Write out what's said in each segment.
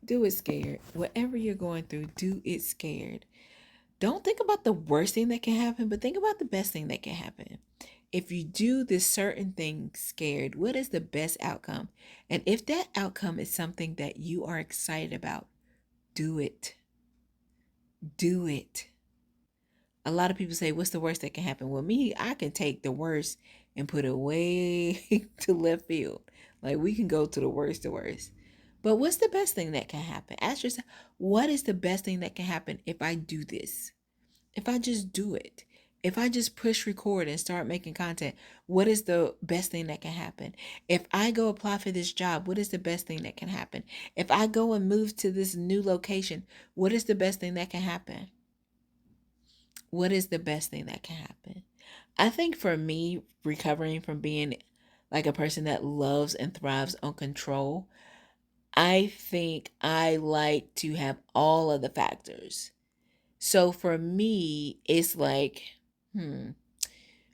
Do it scared. Whatever you're going through, do it scared. Don't think about the worst thing that can happen, but think about the best thing that can happen. If you do this certain thing scared, what is the best outcome? And if that outcome is something that you are excited about, do it. Do it. A lot of people say, what's the worst that can happen? Well, me, I can take the worst and put it way to left field. Like we can go to the worst to worst. But what's the best thing that can happen? Ask yourself, what is the best thing that can happen if I do this? If I just do it? If I just push record and start making content, what is the best thing that can happen? If I go apply for this job, what is the best thing that can happen? If I go and move to this new location, what is the best thing that can happen? What is the best thing that can happen? I think for me, recovering from being like a person that loves and thrives on control, I think I like to have all of the factors. So for me, it's like,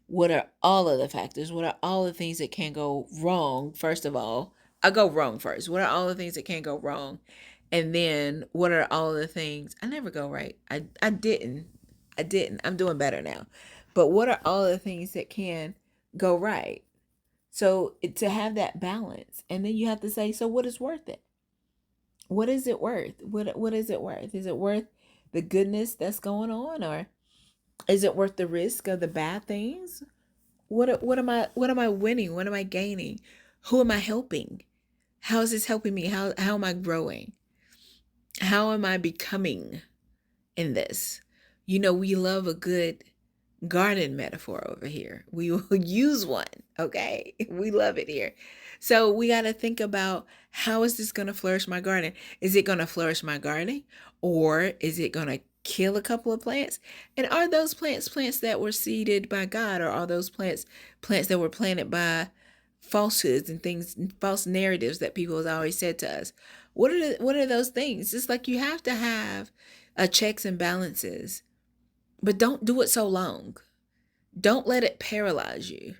what are all of the factors? What are all the things that can go wrong? First of all, I go wrong first. What are all the things that can go wrong? And then what are all the things I never go right? I didn't. I didn't. I'm doing better now. But what are all the things that can go right? So to have that balance. And then you have to say, so what is worth it? What is it worth? What is it worth? Is it worth the goodness that's going on, or is it worth the risk of the bad things? What am I winning? What am I gaining? Who am I helping? How is this helping me? How am I growing? How am I becoming in this? We love a good garden metaphor over here. We will use one, okay? We love it here. So we got to think about, how is this going to flourish my garden? Is it going to flourish my garden, or is it going to kill a couple of plants? And are those plants that were seeded by God, or are those plants that were planted by falsehoods and things, false narratives that people have always said to us? What are those things? It's like you have to have a checks and balances, but don't do it so long. Don't let it paralyze you.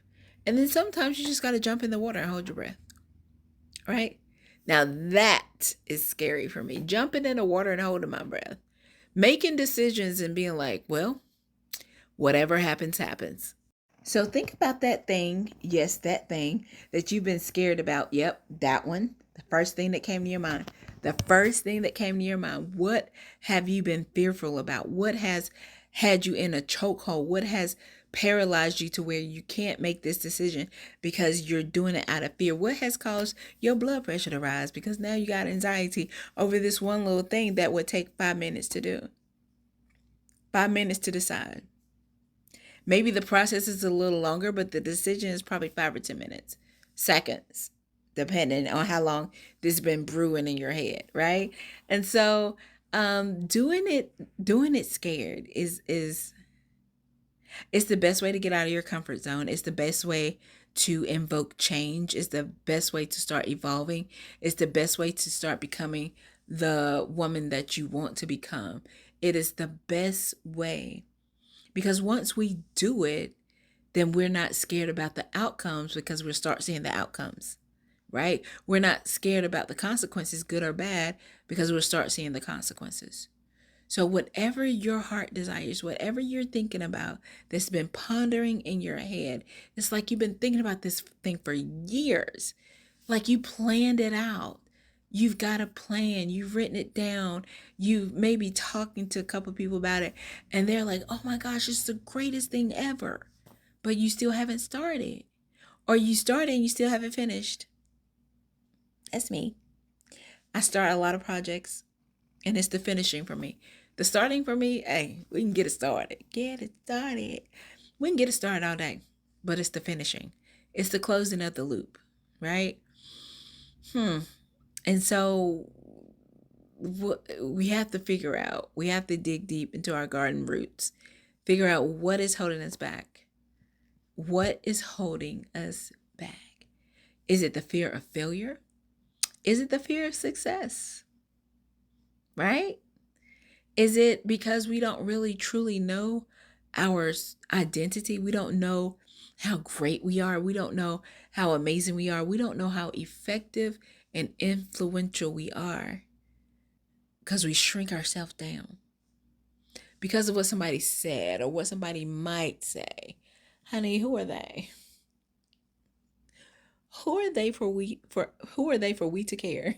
And then sometimes you just got to jump in the water and hold your breath, right? Now that is scary for me. Jumping in the water and holding my breath. Making decisions and being like, well, whatever happens, happens. So think about that thing. Yes, that thing that you've been scared about. Yep, that one. The first thing that came to your mind. The first thing that came to your mind. What have you been fearful about? What has had you in a chokehold? What has paralyzed you to where you can't make this decision because you're doing it out of fear? What has caused your blood pressure to rise because now you got anxiety over this one little thing that would take 5 minutes to do? 5 minutes to decide. Maybe the process is a little longer, but the decision is probably 5 or 10 minutes, seconds, depending on how long this has been brewing in your head, right? And so, doing it scared is the best way to get out of your comfort zone. It's the best way to invoke change. It's the best way to start evolving. It's the best way to start becoming the woman that you want to become. It is the best way. Because once we do it, then we're not scared about the outcomes because we'll start seeing the outcomes, right? We're not scared about the consequences, good or bad, because we'll start seeing the consequences. So whatever your heart desires, whatever you're thinking about that's been pondering in your head, it's like you've been thinking about this thing for years, like you planned it out. You've got a plan. You've written it down. You may be talking to a couple of people about it, and they're like, oh my gosh, it's the greatest thing ever. But you still haven't started. Or you started and you still haven't finished. That's me. I start a lot of projects, and it's the finishing for me. The starting for me, hey, we can get it started. Get it started. We can get it started all day, but it's the finishing. It's the closing of the loop, right? And so we have to figure out, we have to dig deep into our garden roots, figure out what is holding us back. What is holding us back? Is it the fear of failure? Is it the fear of success? Right? Is it because we don't really truly know our identity? We don't know how great we are. We don't know how amazing we are. We don't know how effective and influential we are. because we shrink ourselves down because of what somebody said or what somebody might say. Honey, who are they? Who are they for we to care?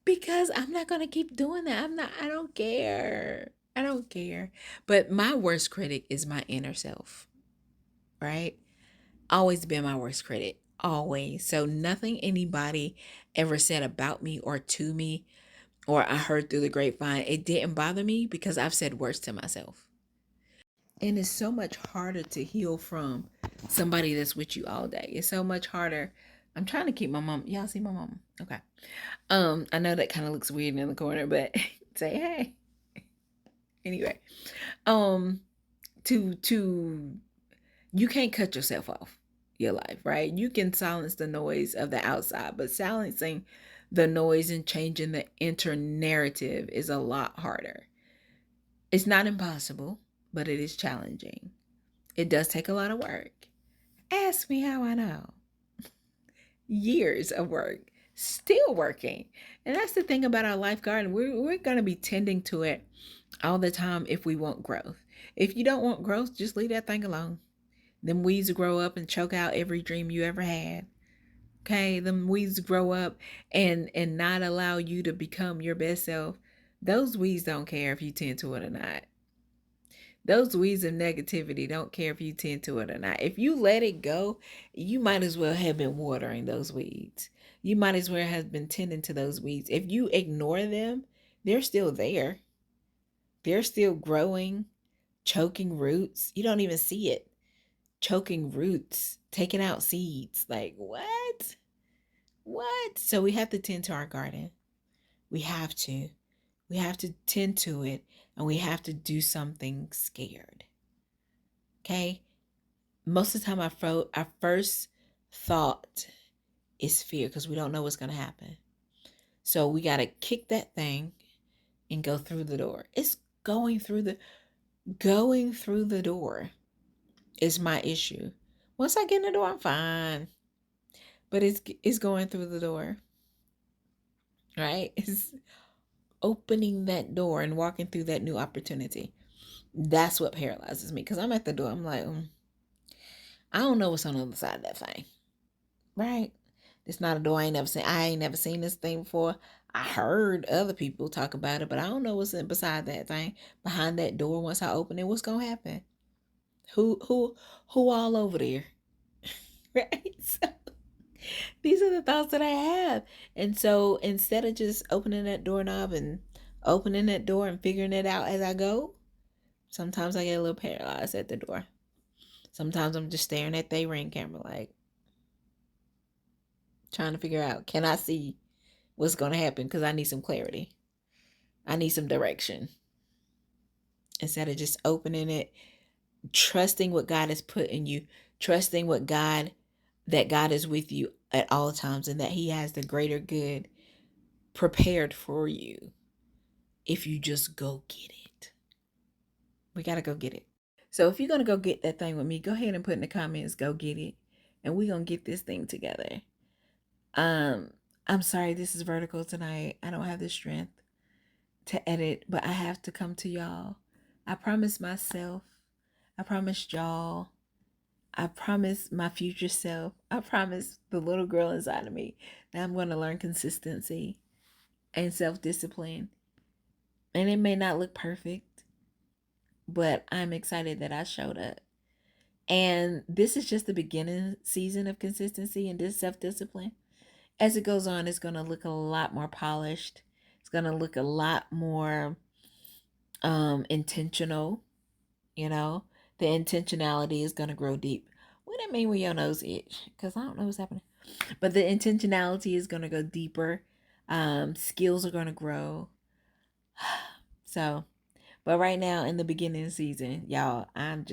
Because I'm not going to keep doing that. I don't care. I don't care. But my worst critic is my inner self, right? Always been my worst critic. Always. So nothing anybody ever said about me or to me or I heard through the grapevine, it didn't bother me because I've said worse to myself. And it's so much harder to heal from somebody that's with you all day. It's so much harder. I'm trying to keep my mom. Y'all see my mom? Okay. I know that kind of looks weird in the corner, but say hey. Anyway, um, to you can't cut yourself off your life, right? You can silence the noise of the outside, but silencing the noise and changing the inner narrative is a lot harder. It's not impossible, but it is challenging. It does take a lot of work. Ask me how I know. Years of work, still working. And that's the thing about our life garden. We're going to be tending to it all the time if we want growth. If you don't want growth, just leave that thing alone. Them weeds grow up and choke out every dream you ever had. Okay, them weeds grow up and not allow you to become your best self. Those weeds don't care if you tend to it or not. Those weeds of negativity don't care if you tend to it or not. If you let it go, you might as well have been watering those weeds. You might as well have been tending to those weeds. If you ignore them, they're still there. They're still growing, choking roots. You don't even see it. Choking roots, taking out seeds. Like, what? What? So we have to tend to our garden. We have to. We have to tend to it and we have to do something scared. Okay? Most of the time, our first thought is fear because we don't know what's going to happen. So we got to kick that thing and go through the door. It's going through the door is my issue. Once I get in the door, I'm fine. But it's going through the door, right? It's opening that door and walking through that new opportunity. That's what paralyzes me because I'm at the door. I'm like, I don't know what's on the other side of that thing, right? It's not a door I ain't never seen. I ain't never seen this thing before. I heard other people talk about it, but I don't know what's beside that thing, behind that door. Once I open it, what's gonna happen? Who all over there? Right? So these are the thoughts that I have. And so instead of just opening that doorknob and opening that door and figuring it out as I go, sometimes I get a little paralyzed at the door. Sometimes I'm just staring at the ring camera, like trying to figure out, can I see what's going to happen? Because I need some clarity. I need some direction. Instead of just opening it, trusting what God has put in you, trusting that God is with you at all times and that He has the greater good prepared for you if you just go get it. We got to go get it. So if you're going to go get that thing with me, go ahead and put in the comments, go get it. And we're going to get this thing together. Um, I'm sorry this is vertical tonight. I don't have the strength to edit, but I have to come to y'all. I promised myself, I promised y'all, I promised my future self, I promised the little girl inside of me that I'm going to learn consistency and self-discipline. And it may not look perfect, but I'm excited that I showed up. And this is just the beginning season of consistency and this self-discipline. As it goes on, it's going to look a lot more polished. It's going to look a lot more intentional. You know, the intentionality is going to grow deep. What do I mean when your nose itch? Because I don't know what's happening. But the intentionality is going to go deeper. Skills are going to grow. So, but right now in the beginning season, y'all, I'm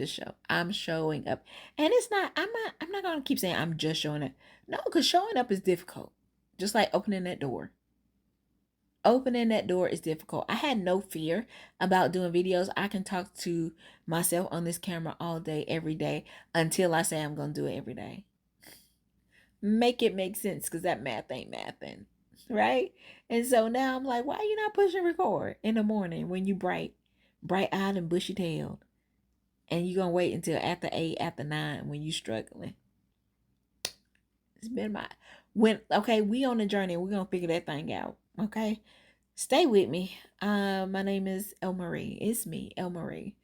showing up. And it's not, I'm not going to keep saying I'm just showing up. No, because showing up is difficult. Just like opening that door. Opening that door is difficult. I had no fear about doing videos. I can talk to myself on this camera all day, every day, until I say I'm going to do it every day. Make it make sense because that math ain't mathing. right? And so now I'm like, why are you not pushing record in the morning when you bright eyed and bushy tailed? And you gonna wait until after 8, after 9 when you struggling. It's been my when okay, we on the journey, we're gonna figure that thing out. Okay. Stay with me. My name is El Marie. It's me, El Marie.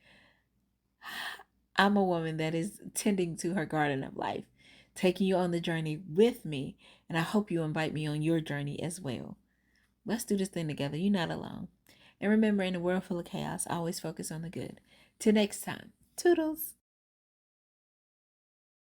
I'm a woman that is tending to her garden of life, taking you on the journey with me, and I hope you invite me on your journey as well. Let's do this thing together. You're not alone. And remember, in a world full of chaos, always focus on the good. Till next time, toodles.